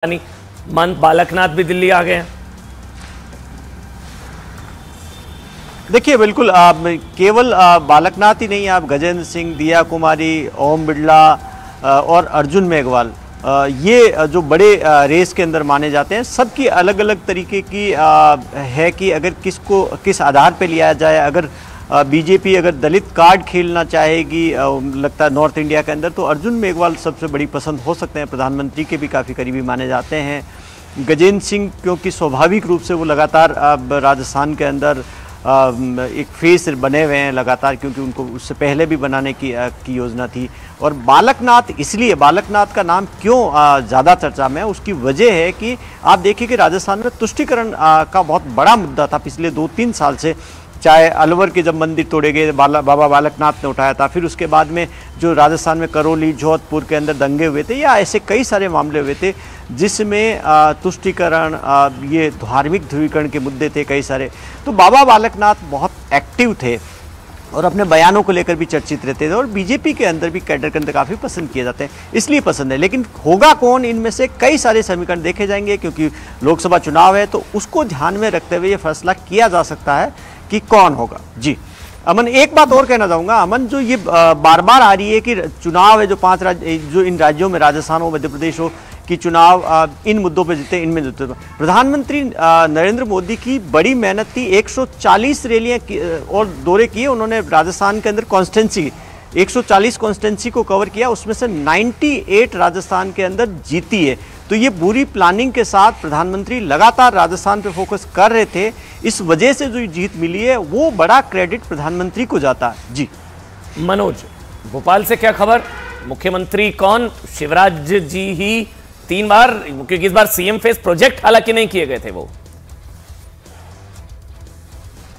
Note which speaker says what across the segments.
Speaker 1: मंत बालकनाथ भी दिल्ली आ गए हैं।
Speaker 2: देखिए बिल्कुल केवल बालकनाथ ही नहीं, आप गजेंद्र सिंह, दिया कुमारी, ओम बिरला और अर्जुन मेघवाल, ये जो बड़े रेस के अंदर माने जाते हैं, सबकी अलग अलग तरीके की है कि अगर किसको किस आधार पे लिया जाए। अगर बीजेपी अगर दलित कार्ड खेलना चाहेगी लगता है नॉर्थ इंडिया के अंदर, तो अर्जुन मेघवाल सबसे बड़ी पसंद हो सकते हैं। प्रधानमंत्री के भी काफ़ी करीबी माने जाते हैं। गजेंद्र सिंह क्योंकि स्वाभाविक रूप से वो लगातार अब राजस्थान के अंदर एक फेस बने हुए हैं लगातार, क्योंकि उनको उससे पहले भी बनाने की योजना थी। और बालकनाथ, इसलिए बालकनाथ का नाम क्यों ज़्यादा चर्चा में है, उसकी वजह है कि आप देखिए कि राजस्थान में तुष्टिकरण का बहुत बड़ा मुद्दा था पिछले 2-3 साल से। चाहे अलवर के जब मंदिर तोड़े गए, बाबा बालकनाथ ने उठाया था, फिर उसके बाद में जो राजस्थान में करौली, जोधपुर के अंदर दंगे हुए थे, या ऐसे कई सारे मामले हुए थे जिसमें तुष्टिकरण, ये धार्मिक ध्रुवीकरण के मुद्दे थे कई सारे। तो बाबा बालकनाथ बहुत एक्टिव थे और अपने बयानों को लेकर भी चर्चित रहते थे, और बीजेपी के अंदर भी कैडर के अंदर काफ़ी पसंद किए जाते हैं, इसलिए पसंद है। लेकिन होगा कौन, इनमें से कई सारे समीकरण देखे जाएंगे, क्योंकि लोकसभा चुनाव है, तो उसको ध्यान में रखते हुए ये फैसला किया जा सकता है कि कौन होगा। जी अमन, एक बात और कहना चाहूँगा अमन, जो ये बार बार आ रही है कि चुनाव है जो 5 राज्य, जो इन राज्यों में राजस्थान हो, मध्य प्रदेश हो, कि चुनाव इन मुद्दों पे जीते, इनमें जीते। प्रधानमंत्री नरेंद्र मोदी की बड़ी मेहनत थी, 140 रैलियां और दौरे किए उन्होंने राजस्थान के अंदर। कॉन्स्टेंसी 140 कॉन्स्टेंसी को कवर किया, उसमें से 98 राजस्थान के अंदर जीती है। तो ये बुरी प्लानिंग के साथ प्रधानमंत्री लगातार राजस्थान पे फोकस कर रहे थे, इस वजह से जो जीत मिली है वो बड़ा क्रेडिट प्रधानमंत्री को जाता है। जी
Speaker 1: मनोज, भोपाल से क्या खबर? मुख्यमंत्री कौन? शिवराज जी ही 3 बार, क्योंकि इस बार सीएम फेस प्रोजेक्ट हालांकि नहीं किए गए थे वो।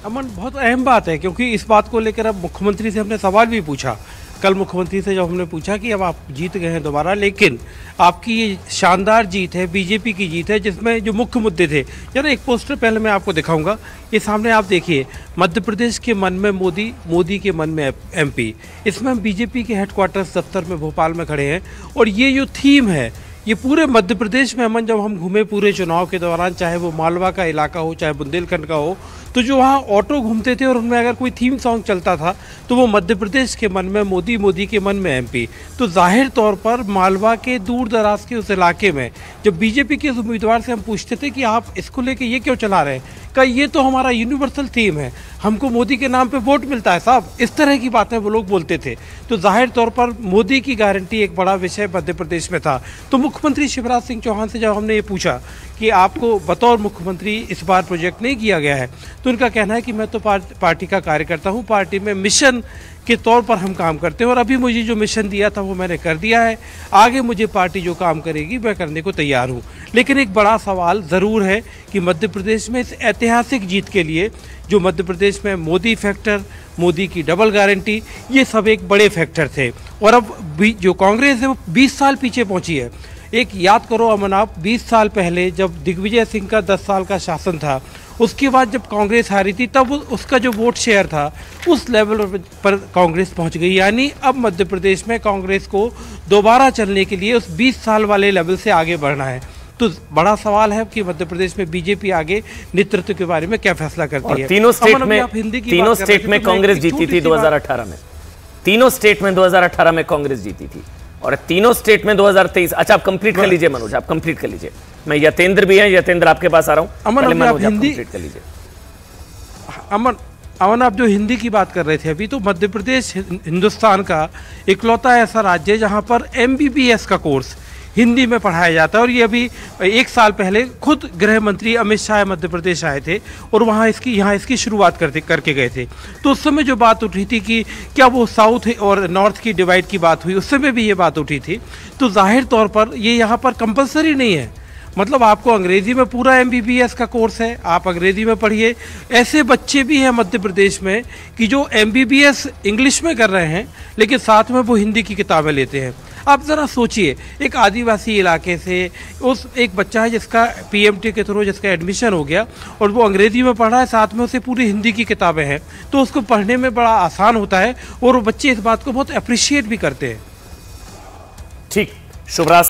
Speaker 3: अमन, बहुत अहम बात है, क्योंकि इस बात को लेकर अब मुख्यमंत्री से हमने सवाल भी पूछा। कल मुख्यमंत्री से जब हमने पूछा कि अब आप जीत गए हैं दोबारा, लेकिन आपकी ये शानदार जीत है, बीजेपी की जीत है, जिसमें जो मुख्य मुद्दे थे, जरा एक पोस्टर पहले मैं आपको दिखाऊंगा। ये सामने आप देखिए, मध्य प्रदेश के मन में मोदी, मोदी के मन में एमपी। इसमें हम बीजेपी के हेडक्वार्टर्स दफ्तर में भोपाल में खड़े हैं, और ये जो थीम है ये पूरे मध्य प्रदेश में, अमन, जब हम घूमे पूरे चुनाव के दौरान, चाहे वो मालवा का इलाका हो, चाहे बुंदेलखंड का हो, तो जो वहाँ ऑटो घूमते थे और उनमें अगर कोई थीम सॉन्ग चलता था तो वो मध्य प्रदेश के मन में मोदी, मोदी के मन में एमपी। तो जाहिर तौर पर मालवा के दूर दराज के उस इलाके में जब बीजेपी के उम्मीदवार से हम पूछते थे कि आप इसको लेके ये क्यों चला रहे हैं, का ये तो हमारा यूनिवर्सल थीम है, हमको मोदी के नाम पे वोट मिलता है साहब, इस तरह की बातें वो लोग बोलते थे। तो जाहिर तौर पर मोदी की गारंटी एक बड़ा विषय मध्य प्रदेश में था। तो मुख्यमंत्री शिवराज सिंह चौहान से जब हमने ये पूछा कि आपको बतौर मुख्यमंत्री इस बार प्रोजेक्ट नहीं किया गया है, तो उनका कहना है कि मैं तो पार्टी का कार्यकर्ता हूँ, पार्टी में मिशन के तौर पर हम काम करते हैं, और अभी मुझे जो मिशन दिया था वो मैंने कर दिया है, आगे मुझे पार्टी जो काम करेगी मैं करने को तैयार हूँ। लेकिन एक बड़ा सवाल ज़रूर है कि मध्य प्रदेश में इस ऐतिहासिक जीत के लिए जो मध्य प्रदेश में मोदी फैक्टर, मोदी की डबल गारंटी, ये सब एक बड़े फैक्टर थे। और अब जो कांग्रेस है वो 20 साल पीछे पहुँची है। एक याद करो अमन, आप 20 साल पहले जब दिग्विजय सिंह का 10 साल का शासन था, उसके बाद जब कांग्रेस हारी थी, तब उसका जो वोट शेयर था उस लेवल पर कांग्रेस पहुंच गई। यानी अब मध्य प्रदेश में कांग्रेस को दोबारा चलने के लिए उस 20 साल वाले लेवल से आगे बढ़ना है। तो बड़ा सवाल है कि मध्य प्रदेश में बीजेपी आगे नेतृत्व के बारे में क्या फैसला करती है।
Speaker 1: तीनों स्टेट में कांग्रेस जीती थी 2018 में, तीनों स्टेट में 2018 में कांग्रेस जीती थी, और तीनों स्टेट में 2023। अच्छा, आप कंप्लीट कर लीजिए मनोज, आप कंप्लीट कर लीजिए। मैं यतेंद्र भी है, यतेंद्र आपके पास आ रहा हूं।
Speaker 3: अमन, आप हिंदी
Speaker 1: कंप्लीट कर लीजिए।
Speaker 3: अमन, आप जो हिंदी की बात कर रहे थे अभी, तो मध्य प्रदेश हिंदुस्तान का इकलौता ऐसा राज्य है जहां पर MBBS का कोर्स हिंदी में पढ़ाया जाता है। और ये अभी 1 साल पहले खुद गृह मंत्री अमित शाह मध्य प्रदेश आए थे और यहाँ इसकी शुरुआत करके गए थे। तो उस समय जो बात उठी थी कि क्या वो साउथ और नॉर्थ की डिवाइड की बात हुई, उस समय भी ये बात उठी थी। तो जाहिर तौर पर ये यहाँ पर कंपलसरी नहीं है, मतलब आपको अंग्रेजी में पूरा MBBS का कोर्स है, आप अंग्रेजी में पढ़िए। ऐसे बच्चे भी हैं मध्य प्रदेश में कि जो MBBS इंग्लिश में कर रहे हैं, लेकिन साथ में वो हिंदी की किताबें लेते हैं। आप ज़रा सोचिए, एक आदिवासी इलाके से एक बच्चा है जिसका PMT के थ्रू जिसका एडमिशन हो गया, और वो अंग्रेजी में पढ़ रहा है, साथ में उसे पूरी हिंदी की किताबें हैं, तो उसको पढ़ने में बड़ा आसान होता है, और वो बच्चे इस बात को बहुत अप्रिशिएट भी करते हैं।
Speaker 1: ठीक, शुभराज।